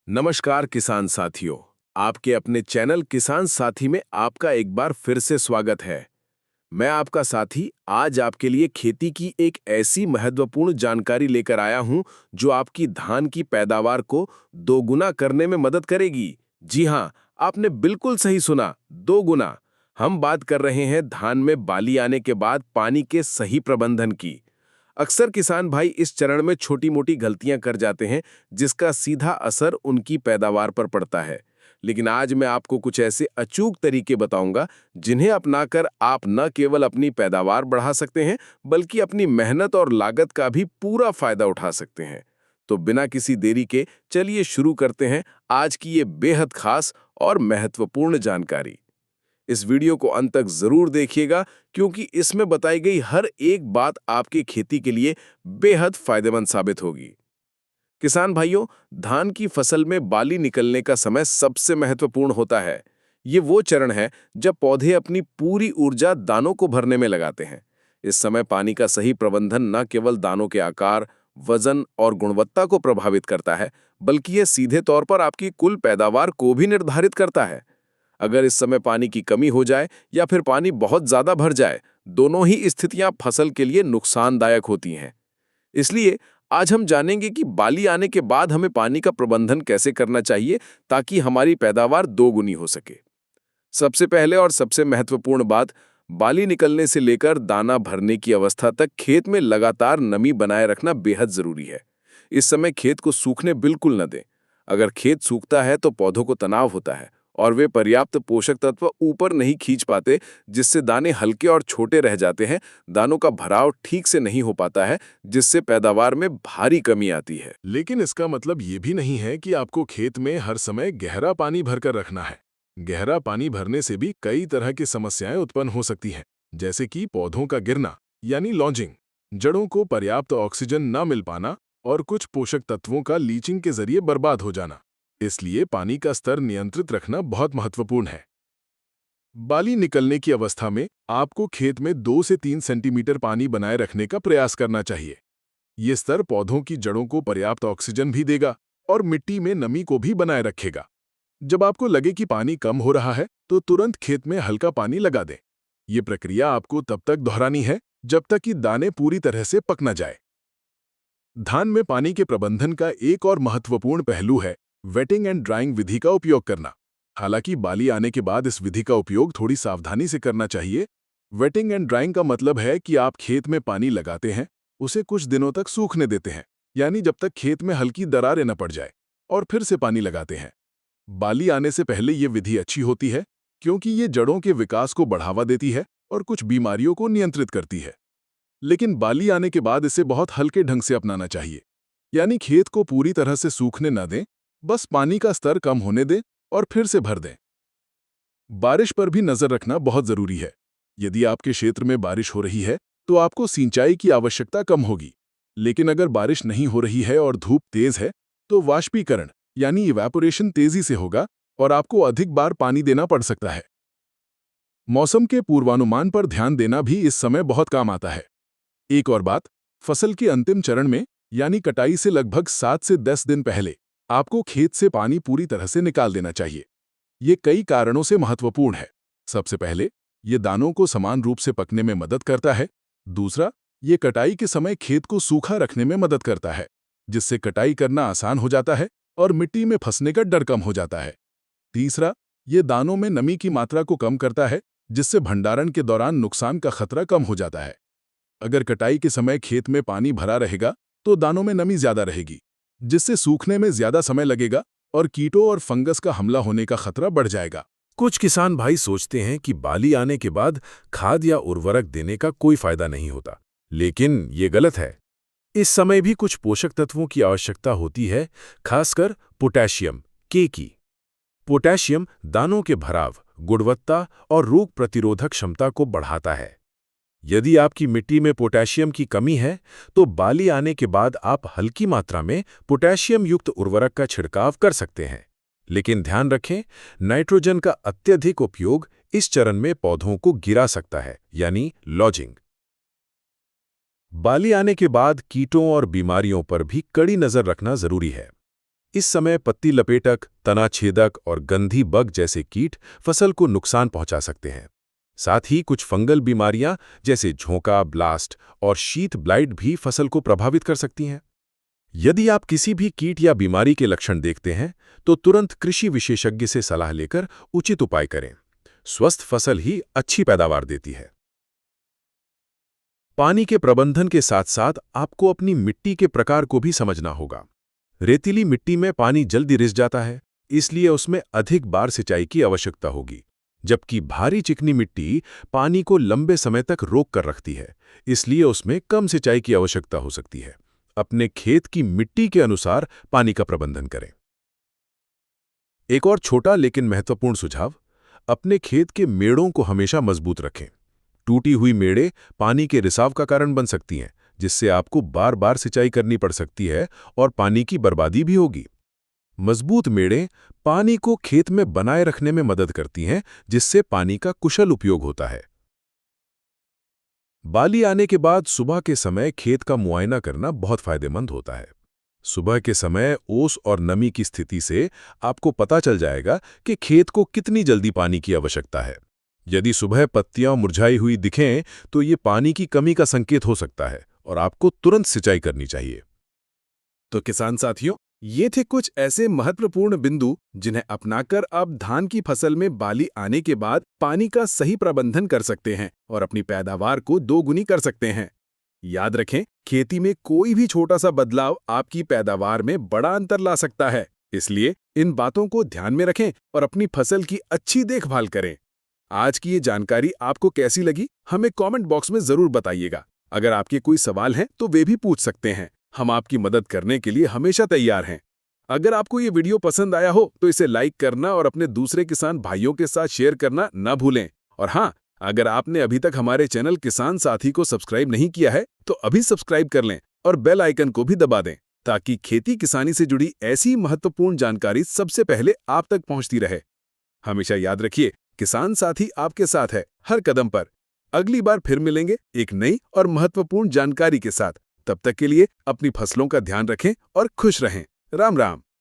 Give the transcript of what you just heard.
नमस्कार किसान साथियों, आपके अपने चैनल किसान साथी में आपका एक बार फिर से स्वागत है। मैं आपका साथी आज आपके लिए खेती की एक ऐसी महत्वपूर्ण जानकारी लेकर आया हूं जो आपकी धान की पैदावार को दोगुना करने में मदद करेगी। जी हां, आपने बिल्कुल सही सुना, दोगुना। हम बात कर रहे हैं धान में बाली आने के बाद पानी के सही प्रबंधन की। अक्सर किसान भाई इस चरण में छोटी-मोटी गलतियां कर जाते हैं, जिसका सीधा असर उनकी पैदावार पर पड़ता है। लेकिन आज मैं आपको कुछ ऐसे अचूक तरीके बताऊंगा, जिन्हें अपनाकर आप न केवल अपनी पैदावार बढ़ा सकते हैं, बल्कि अपनी मेहनत और लागत का भी पूरा फायदा उठा सकते हैं। तो बिना किसी देरी के चलिए शुरू करते हैं आज की ये बेहद खास और महत्वपूर्ण जानकारी। इस वीडियो को अंत तक जरूर देखिएगा, क्योंकि इसमें बताई गई हर एक बात आपकी खेती के लिए बेहद फायदेमंद साबित होगी। किसान भाइयों, धान की फसल में बाली निकलने का समय सबसे महत्वपूर्ण होता है। ये वो चरण है जब पौधे अपनी पूरी ऊर्जा दानों को भरने में लगाते हैं। इस समय पानी का सही प्रबंधन न केवल दानों के आकार, वजन और गुणवत्ता को प्रभावित करता है, बल्कि ये सीधे तौर पर आपकी कुल पैदावार को भी निर्धारित करता है। अगर इस समय पानी की कमी हो जाए या फिर पानी बहुत ज्यादा भर जाए, दोनों ही स्थितियां फसल के लिए नुकसानदायक होती हैं। इसलिए आज हम जानेंगे कि बाली आने के बाद हमें पानी का प्रबंधन कैसे करना चाहिए ताकि हमारी पैदावार दोगुनी हो सके। सबसे पहले और सबसे महत्वपूर्ण बात, बाली निकलने से लेकर दाना भरने की अवस्था तक खेत में लगातार नमी बनाए रखना बेहद जरूरी है। इस समय खेत को सूखने बिल्कुल न दें। अगर खेत सूखता है तो पौधों को तनाव होता है और वे पर्याप्त पोषक तत्व ऊपर नहीं खींच पाते, जिससे दाने हल्के और छोटे रह जाते हैं। दानों का भराव ठीक से नहीं हो पाता है, जिससे पैदावार में भारी कमी आती है। लेकिन इसका मतलब ये भी नहीं है कि आपको खेत में हर समय गहरा पानी भरकर रखना है। गहरा पानी भरने से भी कई तरह की समस्याएं उत्पन्न हो सकती हैं, जैसे कि पौधों का गिरना यानी लॉन्जिंग, जड़ों को पर्याप्त ऑक्सीजन न मिल पाना और कुछ पोषक तत्वों का लीचिंग के जरिए बर्बाद हो जाना। इसलिए पानी का स्तर नियंत्रित रखना बहुत महत्वपूर्ण है। बाली निकलने की अवस्था में आपको खेत में 2 से 3 सेंटीमीटर पानी बनाए रखने का प्रयास करना चाहिए। ये स्तर पौधों की जड़ों को पर्याप्त ऑक्सीजन भी देगा और मिट्टी में नमी को भी बनाए रखेगा। जब आपको लगे कि पानी कम हो रहा है, तो तुरंत खेत में हल्का पानी लगा दें। ये प्रक्रिया आपको तब तक दोहरानी है जब तक कि दाने पूरी तरह से पक न जाए। धान में पानी के प्रबंधन का एक और महत्वपूर्ण पहलू है वेटिंग एंड ड्राइंग विधि का उपयोग करना। हालांकि बाली आने के बाद इस विधि का उपयोग थोड़ी सावधानी से करना चाहिए। वेटिंग एंड ड्राइंग का मतलब है कि आप खेत में पानी लगाते हैं, उसे कुछ दिनों तक सूखने देते हैं, यानी जब तक खेत में हल्की दरारें न पड़ जाए, और फिर से पानी लगाते हैं। बाली आने से पहले ये विधि अच्छी होती है, क्योंकि ये जड़ों के विकास को बढ़ावा देती है और कुछ बीमारियों को नियंत्रित करती है। लेकिन बाली आने के बाद इसे बहुत हल्के ढंग से अपनाना चाहिए, यानी खेत को पूरी तरह से सूखने न दें, बस पानी का स्तर कम होने दें और फिर से भर दें। बारिश पर भी नजर रखना बहुत जरूरी है। यदि आपके क्षेत्र में बारिश हो रही है, तो आपको सिंचाई की आवश्यकता कम होगी। लेकिन अगर बारिश नहीं हो रही है और धूप तेज है, तो वाष्पीकरण यानी इवैपोरेशन तेजी से होगा और आपको अधिक बार पानी देना पड़ सकता है। मौसम के पूर्वानुमान पर ध्यान देना भी इस समय बहुत काम आता है। एक और बात, फसल के अंतिम चरण में यानी कटाई से लगभग 7 से 10 दिन पहले आपको खेत से पानी पूरी तरह से निकाल देना चाहिए। ये कई कारणों से महत्वपूर्ण है। सबसे पहले, ये दानों को समान रूप से पकने में मदद करता है। दूसरा, ये कटाई के समय खेत को सूखा रखने में मदद करता है, जिससे कटाई करना आसान हो जाता है और मिट्टी में फंसने का डर कम हो जाता है। तीसरा, ये दानों में नमी की मात्रा को कम करता है, जिससे भंडारण के दौरान नुकसान का खतरा कम हो जाता है। अगर कटाई के समय खेत में पानी भरा रहेगा, तो दानों में नमी ज्यादा रहेगी, जिससे सूखने में ज्यादा समय लगेगा और कीटों और फंगस का हमला होने का खतरा बढ़ जाएगा। कुछ किसान भाई सोचते हैं कि बाली आने के बाद खाद या उर्वरक देने का कोई फायदा नहीं होता, लेकिन ये गलत है। इस समय भी कुछ पोषक तत्वों की आवश्यकता होती है, खासकर पोटेशियम, के की। पोटेशियम दानों के भराव, गुणवत्ता और रोग प्रतिरोधक क्षमता को बढ़ाता है। यदि आपकी मिट्टी में पोटेशियम की कमी है, तो बाली आने के बाद आप हल्की मात्रा में पोटेशियम युक्त उर्वरक का छिड़काव कर सकते हैं। लेकिन ध्यान रखें, नाइट्रोजन का अत्यधिक उपयोग इस चरण में पौधों को गिरा सकता है, यानी लॉजिंग। बाली आने के बाद कीटों और बीमारियों पर भी कड़ी नजर रखना जरूरी है। इस समय पत्ती लपेटक, तना छेदक और गंधी बग जैसे कीट फसल को नुकसान पहुंचा सकते हैं। साथ ही कुछ फंगल बीमारियां जैसे झोंका, ब्लास्ट और शीत ब्लाइट भी फसल को प्रभावित कर सकती हैं। यदि आप किसी भी कीट या बीमारी के लक्षण देखते हैं, तो तुरंत कृषि विशेषज्ञ से सलाह लेकर उचित उपाय करें। स्वस्थ फसल ही अच्छी पैदावार देती है। पानी के प्रबंधन के साथ साथ आपको अपनी मिट्टी के प्रकार को भी समझना होगा। रेतीली मिट्टी में पानी जल्दी रिस जाता है, इसलिए उसमें अधिक बार सिंचाई की आवश्यकता होगी। जबकि भारी चिकनी मिट्टी पानी को लंबे समय तक रोक कर रखती है, इसलिए उसमें कम सिंचाई की आवश्यकता हो सकती है। अपने खेत की मिट्टी के अनुसार पानी का प्रबंधन करें। एक और छोटा लेकिन महत्वपूर्ण सुझाव, अपने खेत के मेड़ों को हमेशा मजबूत रखें। टूटी हुई मेड़ें पानी के रिसाव का कारण बन सकती हैं, जिससे आपको बार बार सिंचाई करनी पड़ सकती है और पानी की बर्बादी भी होगी। मजबूत मेड़ें पानी को खेत में बनाए रखने में मदद करती हैं, जिससे पानी का कुशल उपयोग होता है। बाली आने के बाद सुबह के समय खेत का मुआयना करना बहुत फायदेमंद होता है। सुबह के समय ओस और नमी की स्थिति से आपको पता चल जाएगा कि खेत को कितनी जल्दी पानी की आवश्यकता है। यदि सुबह पत्तियां मुरझाई हुई दिखें, तो ये पानी की कमी का संकेत हो सकता है और आपको तुरंत सिंचाई करनी चाहिए। तो किसान साथियों, ये थे कुछ ऐसे महत्वपूर्ण बिंदु जिन्हें अपनाकर आप धान की फसल में बाली आने के बाद पानी का सही प्रबंधन कर सकते हैं और अपनी पैदावार को दोगुनी कर सकते हैं। याद रखें, खेती में कोई भी छोटा सा बदलाव आपकी पैदावार में बड़ा अंतर ला सकता है। इसलिए इन बातों को ध्यान में रखें और अपनी फसल की अच्छी देखभाल करें। आज की ये जानकारी आपको कैसी लगी, हमें कमेंट बॉक्स में जरूर बताइएगा। अगर आपके कोई सवाल हैं तो वे भी पूछ सकते हैं। हम आपकी मदद करने के लिए हमेशा तैयार हैं। अगर आपको ये वीडियो पसंद आया हो तो इसे लाइक करना और अपने दूसरे किसान भाइयों के साथ शेयर करना न भूलें। और हाँ, अगर आपने अभी तक हमारे चैनल किसान साथी को सब्सक्राइब नहीं किया है तो अभी सब्सक्राइब कर लें और बेल आइकन को भी दबा दें, ताकि खेती किसानी से जुड़ी ऐसी महत्वपूर्ण जानकारी सबसे पहले आप तक पहुंचती रहे। हमेशा याद रखिए, किसान साथी आपके साथ है हर कदम पर। अगली बार फिर मिलेंगे एक नई और महत्वपूर्ण जानकारी के साथ। तब तक के लिए अपनी फसलों का ध्यान रखें और खुश रहें। राम राम।